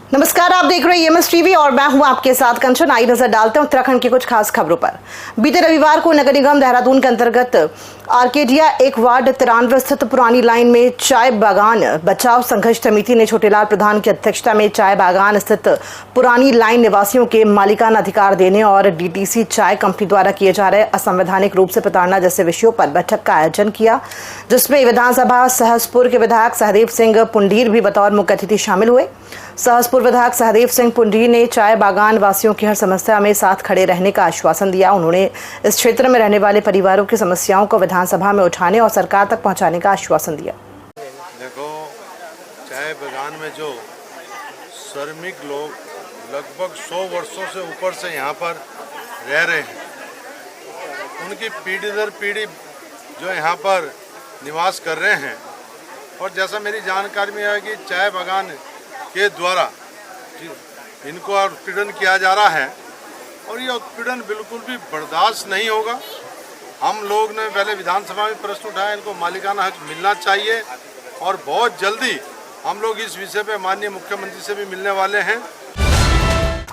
नमस्कार, आप देख रहे हैं EMS टीवी और मैं हूं आपके साथ कंचन। आई नजर डालते हैं उत्तराखंड की कुछ खास खबरों पर। बीते रविवार को नगर निगम देहरादून के अंतर्गत आर्केडिया 1 वार्ड 93 स्थित पुरानी लाइन में चाय बागान बचाव संघर्ष समिति ने छोटेलाल प्रधान की अध्यक्षता में चाय बागान स्थित पुरानी लाइन निवासियों के मालिकाना अधिकार देने और DTC चाय कंपनी द्वारा किए जा रहे असंवैधानिक रूप से प्रताड़ना जैसे विषयों पर बैठक का आयोजन किया, जिसमें विधानसभा सहसपुर के विधायक सहदेव सिंह पुंडीर भी बतौर मुख्य अतिथि शामिल हुए। सहसपुर विधायक सहदेव सिंह पुंडीर ने चाय बागान वासियों की हर समस्या में साथ खड़े रहने का आश्वासन दिया। उन्होंने इस क्षेत्र में रहने वाले परिवारों की समस्याओं को विधानसभा में उठाने और सरकार तक पहुंचाने का आश्वासन दिया। देखो, चाय बागान में जो श्रमिक लोग लगभग 100 वर्षों से ऊपर से यहाँ पर रह रहे हैं, उनकी पीढ़ी दर पीढ़ी जो यहाँ पर निवास कर रहे हैं, और जैसा मेरी जानकारी में है कि चाय बागान के द्वारा इनको उत्पीड़न किया जा रहा है और ये उत्पीड़न बिल्कुल भी बर्दाश्त नहीं होगा। हम लोग ने पहले विधानसभा में प्रश्न उठाया, इनको मालिकाना हक मिलना चाहिए और बहुत जल्दी हम लोग इस विषय पे माननीय मुख्यमंत्री से भी मिलने वाले हैं।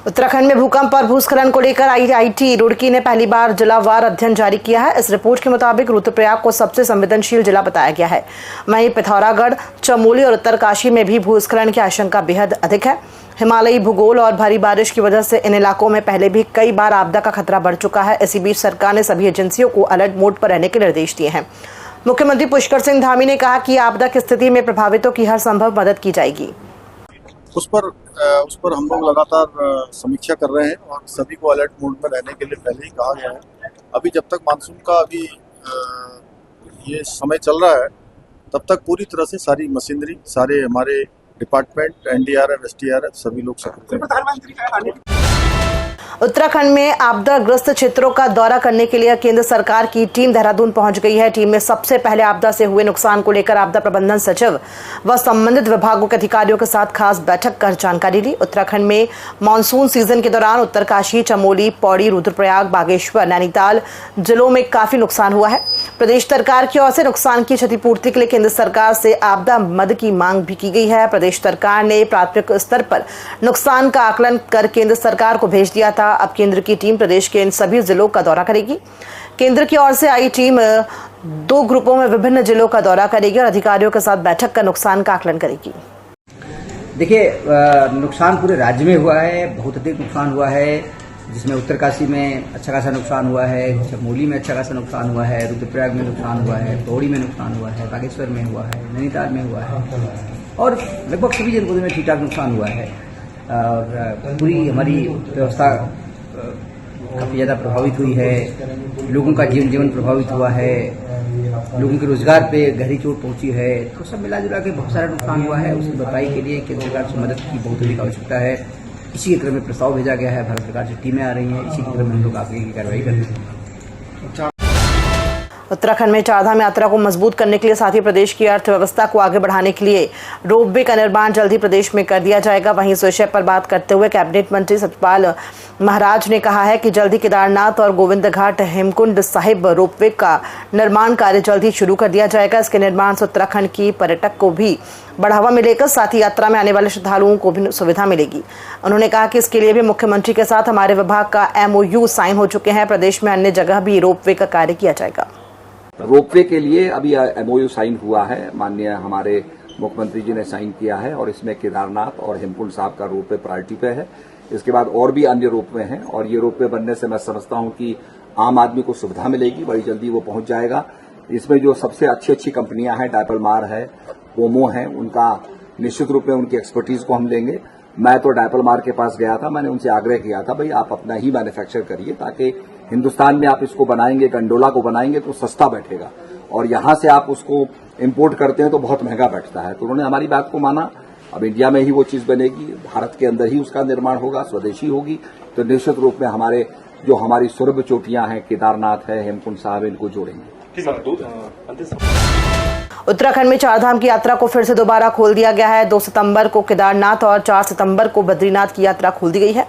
उत्तराखंड में भूकंप और भूस्खलन को लेकर IIT रुड़की ने पहली बार जिलावार अध्ययन जारी किया है। इस रिपोर्ट के मुताबिक रुद्रप्रयाग को सबसे संवेदनशील जिला बताया गया है। वहीं पिथौरागढ़, चमोली और उत्तरकाशी में भी भूस्खलन की आशंका बेहद अधिक है। हिमालयी भूगोल और भारी बारिश की वजह से इन इलाकों में पहले भी कई बार आपदा का खतरा बढ़ चुका है। इसी बीच सरकार ने सभी एजेंसियों को अलर्ट मोड पर रहने के निर्देश दिए हैं। मुख्यमंत्री पुष्कर सिंह धामी ने कहा कि आपदा की स्थिति में प्रभावितों की हर संभव मदद की जाएगी। उस पर हम लोग लगातार समीक्षा कर रहे हैं और सभी को अलर्ट मोड में रहने के लिए पहले ही कहा गया है। अभी जब तक मानसून का ये समय चल रहा है, तब तक पूरी तरह से सारी मशीनरी, सारे हमारे डिपार्टमेंट, NDRF, SDRF सभी लोग सक्रिय हैं। उत्तराखंड में आपदाग्रस्त क्षेत्रों का दौरा करने के लिए केंद्र सरकार की टीम देहरादून पहुंच गई है। टीम में सबसे पहले आपदा से हुए नुकसान को लेकर आपदा प्रबंधन सचिव व संबंधित विभागों के अधिकारियों के साथ खास बैठक कर जानकारी ली। उत्तराखंड में मानसून सीजन के दौरान उत्तरकाशी, चमोली, पौड़ी, रुद्रप्रयाग, बागेश्वर, नैनीताल जिलों में काफी नुकसान हुआ है। प्रदेश सरकार की ओर से नुकसान की क्षतिपूर्ति के लिए केंद्र सरकार से आपदा मद की मांग भी की गई है। प्रदेश सरकार ने प्राथमिक स्तर पर नुकसान का आकलन कर केंद्र सरकार को भेज दिया था। अब केंद्र की टीम प्रदेश के इन सभी जिलों का दौरा करेगी। केंद्र की ओर से आई टीम 2 ग्रुपों में विभिन्न जिलों का दौरा करेगी और अधिकारियों के साथ बैठक कर नुकसान का आकलन करेगी। देखिए, नुकसान पूरे राज्य में हुआ है, बहुत अधिक नुकसान हुआ है, जिसमें उत्तरकाशी में अच्छा खासा नुकसान हुआ है, चमोली में अच्छा खासा नुकसान हुआ है, रुद्रप्रयाग में नुकसान हुआ है, पौड़ी में नुकसान हुआ है, बागेश्वर में हुआ है, नैनीताल में हुआ है और लगभग सभी जनपदों में ठीक ठाक नुकसान हुआ है। और पूरी हमारी व्यवस्था काफ़ी ज़्यादा प्रभावित हुई है। लोगों का जीवन प्रभावित हुआ है, लोगों के रोजगार पे गहरी चोट पहुंची है। तो सब मिला जुला के बहुत सारा नुकसान हुआ है। उसकी भरपाई के लिए केंद्र सरकार से मदद की बहुत अधिक आवश्यकता है। इसी के क्रम में प्रस्ताव भेजा गया है। भारत सरकार से टीमें आ रही हैं। इसी के क्रम में हम लोग आगे की कार्रवाई कर रहे हैं। उत्तराखंड में चारधाम यात्रा को मजबूत करने के लिए साथ ही प्रदेश की अर्थव्यवस्था को आगे बढ़ाने के लिए रोपवे का निर्माण जल्द ही प्रदेश में कर दिया जाएगा। वहीं इस विषय पर बात करते हुए कैबिनेट मंत्री सतपाल महाराज ने कहा है कि जल्द ही केदारनाथ और गोविंद घाट हेमकुंड साहिब रोपवे का निर्माण कार्य जल्द ही शुरू कर दिया जाएगा। इसके निर्माण से उत्तराखंड की पर्यटक को भी बढ़ावा मिलेगा, साथ ही यात्रा में आने वाले श्रद्धालुओं को भी सुविधा मिलेगी। उन्होंने कहा कि इसके लिए भी मुख्यमंत्री के साथ हमारे विभाग का MOU साइन हो चुके हैं। प्रदेश में अन्य जगह भी रोपवे का कार्य किया जाएगा। रोपवे के लिए अभी MOU साइन हुआ है, माननीय हमारे मुख्यमंत्री जी ने साइन किया है और इसमें केदारनाथ और हेमकुंड साहब का रोपवे प्रायोरिटी पे है। इसके बाद और भी अन्य रोपवे हैं और ये रोपवे बनने से मैं समझता हूं कि आम आदमी को सुविधा मिलेगी, बड़ी जल्दी वो पहुंच जाएगा। इसमें जो सबसे अच्छी कंपनियां हैं, डायपलमार है, ओमो है, उनका निश्चित रूप में उनकी एक्सपर्टीज को हम लेंगे। मैं तो डायपलमार के पास गया था, मैंने उनसे आग्रह किया था, भाई आप अपना ही मैन्युफैक्चर करिए, ताकि हिंदुस्तान में आप इसको बनाएंगे, गंडोला को बनाएंगे तो सस्ता बैठेगा और यहां से आप उसको इंपोर्ट करते हैं तो बहुत महंगा बैठता है। तो उन्होंने हमारी बात को माना। अब इंडिया में ही वो चीज बनेगी, भारत के अंदर ही उसका निर्माण होगा, स्वदेशी होगी। तो निश्चित रूप में हमारी सुरभ चोटियां हैं, केदारनाथ है, हेमकुंड साहब, इनको जोड़ेंगे। उत्तराखंड में चारधाम की यात्रा को फिर से दोबारा खोल दिया गया है। 2 सितंबर को केदारनाथ और 4 सितंबर को बद्रीनाथ की यात्रा खोल दी गई है।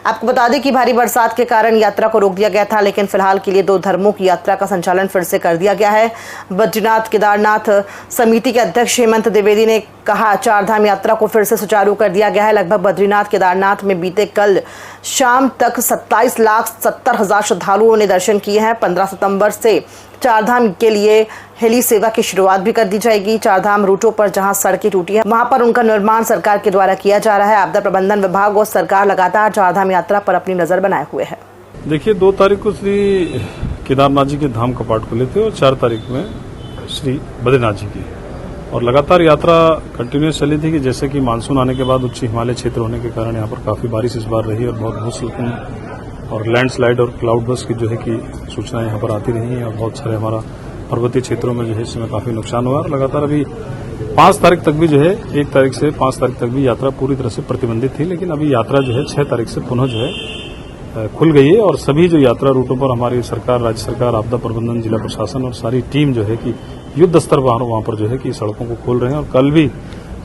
आपको बता दें कि भारी बरसात के कारण यात्रा को रोक दिया गया था, लेकिन फिलहाल के लिए 2 धर्मों की यात्रा का संचालन फिर से कर दिया गया है। बद्रीनाथ केदारनाथ समिति के अध्यक्ष हेमंत द्विवेदी ने कहा, 4 धाम यात्रा को फिर से सुचारू कर दिया गया है। लगभग बद्रीनाथ केदारनाथ में बीते कल शाम तक 27,70,000 श्रद्धालुओं ने दर्शन किए हैं। 15 सितंबर से 4 धाम के लिए हेली सेवा की शुरुआत भी कर दी जाएगी। 4 धाम रूटों पर जहां सड़कें टूटी हैं, वहां पर उनका निर्माण सरकार के द्वारा किया जा रहा है। आपदा प्रबंधन विभाग और सरकार लगातार 4 धाम यात्रा पर अपनी नजर बनाए हुए है। देखिए, 2 तारीख को श्री केदारनाथ जी के धाम कपाट खुले थे और 4 तारीख में श्री बद्रीनाथ जी की, और लगातार यात्रा कंटिन्यूस चली थी कि जैसे कि मानसून आने के बाद उच्च हिमालय क्षेत्र होने के कारण यहाँ पर काफी बारिश इस बार रही और बहुत भूस्खलन और लैंडस्लाइड और क्लाउड बर्स्ट की जो है कि सूचनाएं यहाँ पर आती रही हैं और बहुत सारे हमारा पर्वतीय क्षेत्रों में जो है इसमें काफी नुकसान हुआ। और लगातार अभी 5 तारीख तक भी जो है 1 तारीख से 5 तारीख तक भी यात्रा पूरी तरह से प्रतिबंधित थी, लेकिन अभी यात्रा जो है 6 तारीख से पुनः जो है खुल गई है। और सभी जो यात्रा रूटों पर हमारी सरकार, राज्य सरकार, आपदा प्रबंधन, जिला प्रशासन और सारी टीम जो है कि युद्ध स्तर पर वहां पर जो है कि सड़कों को खोल रहे हैं। और कल भी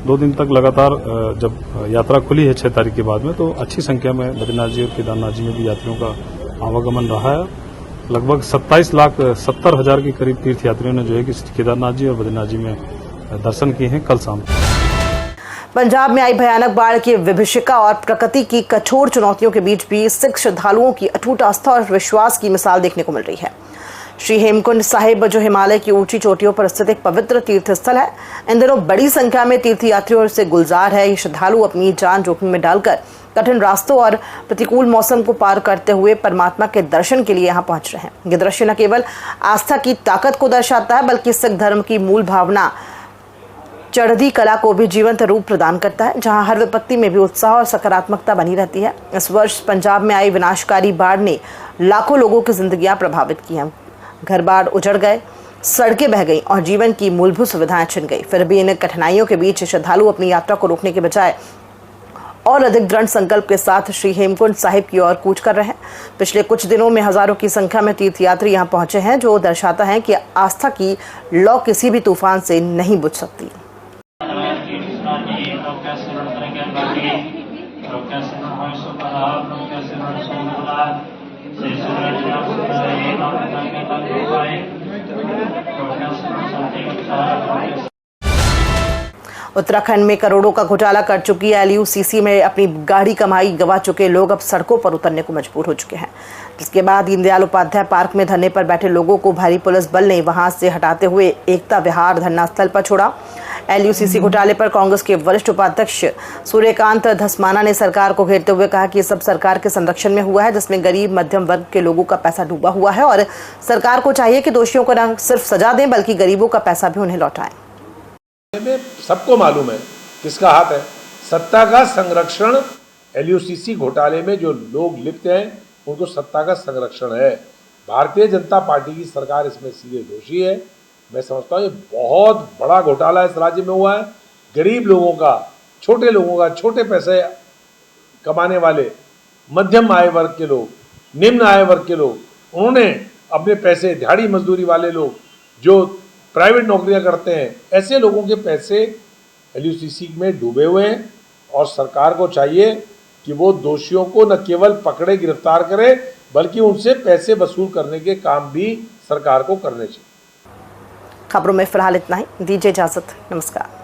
2 दिन तक लगातार जब यात्रा खुली है 6 तारीख के बाद में, तो अच्छी संख्या में बद्रीनाथ जी और केदारनाथ जी में भी यात्रियों का आवागमन रहा है। लगभग 27,70,000 के करीब तीर्थ यात्रियों ने जो है कि केदारनाथ जी और बद्रीनाथ जी में दर्शन किए हैं कल शाम। पंजाब में आई भयानक बाढ़ की विभीषिका और प्रकृति की कठोर चुनौतियों के बीच भी सिख श्रद्धालुओं की अटूट आस्था और विश्वास की मिसाल देखने को मिल रही है। श्री हेमकुंड साहिब, जो हिमालय की ऊंची चोटियों पर स्थित एक पवित्र तीर्थ स्थल है, इन दिनों बड़ी संख्या में तीर्थयात्रियों से गुलजार है। ये श्रद्धालु अपनी जान जोखिम में डालकर कठिन रास्तों और प्रतिकूल मौसम को पार करते हुए परमात्मा के दर्शन के लिए यहाँ पहुंच रहे हैं। ये दृश्य न केवल आस्था की ताकत को दर्शाता है, बल्कि सिख धर्म की मूल भावना चढ़ती कला को भी जीवंत रूप प्रदान करता है, जहां हर विपत्ति में भी उत्साह और सकारात्मकता बनी रहती है। इस वर्ष पंजाब में आई विनाशकारी बाढ़ ने लाखों लोगों की जिंदगियां प्रभावित की हैं। घर बार उजड़ गए, सड़कें बह गई और जीवन की मूलभूत सुविधाएं छिन गई। फिर भी इन कठिनाइयों के बीच श्रद्धालु अपनी यात्रा को रोकने के बजाय और अधिक दृढ़ संकल्प के साथ श्री हेमकुंड साहिब की ओर कूच कर रहे हैं। पिछले कुछ दिनों में हजारों की संख्या में तीर्थयात्री यहां पहुंचे हैं, जो दर्शाता है कि आस्था की लौ किसी भी तूफान से नहीं बुझ सकती। उत्तराखंड में करोड़ों का घोटाला कर चुकी LUCC में अपनी गाढ़ी कमाई गवा चुके लोग अब सड़कों पर उतरने को मजबूर हो चुके हैं, जिसके बाद दीनदयाल उपाध्याय पार्क में धरने पर बैठे लोगों को भारी पुलिस बल ने वहां से हटाते हुए एकता विहार धरना स्थल पर छोड़ा। LUCC घोटाले पर कांग्रेस के वरिष्ठ उपाध्यक्ष सूर्यकांत धस्माना ने सरकार को घेरते हुए कहा कि ये सब सरकार के संरक्षण में हुआ है, जिसमें गरीब मध्यम वर्ग के लोगों का पैसा डूबा हुआ है और सरकार को चाहिए कि दोषियों को न सिर्फ सजा दें, बल्कि गरीबों का पैसा भी उन्हें लौटाएं। सबको मालूम है किसका हाथ है। सत्ता का संरक्षण LUCC घोटाले में जो लोग लिप्त हैं उनको सत्ता का संरक्षण है। भारतीय जनता पार्टी की सरकार इसमें सीधे दोषी है। मैं समझता हूँ ये बहुत बड़ा घोटाला इस राज्य में हुआ है। गरीब लोगों का, छोटे लोगों का, छोटे पैसे कमाने वाले, मध्यम आय वर्ग के लोग, निम्न आय वर्ग के लोग, उन्होंने अपने पैसे, दिहाड़ी मजदूरी वाले लोग जो प्राइवेट नौकरियां करते हैं, ऐसे लोगों के पैसे LUCC में डूबे हुए हैं और सरकार को चाहिए कि वो दोषियों को न केवल पकड़े, गिरफ्तार करे, बल्कि उनसे पैसे वसूल करने के काम भी सरकार को करने चाहिए। खबरों में फिलहाल इतना ही। दीजिए इजाजत। नमस्कार।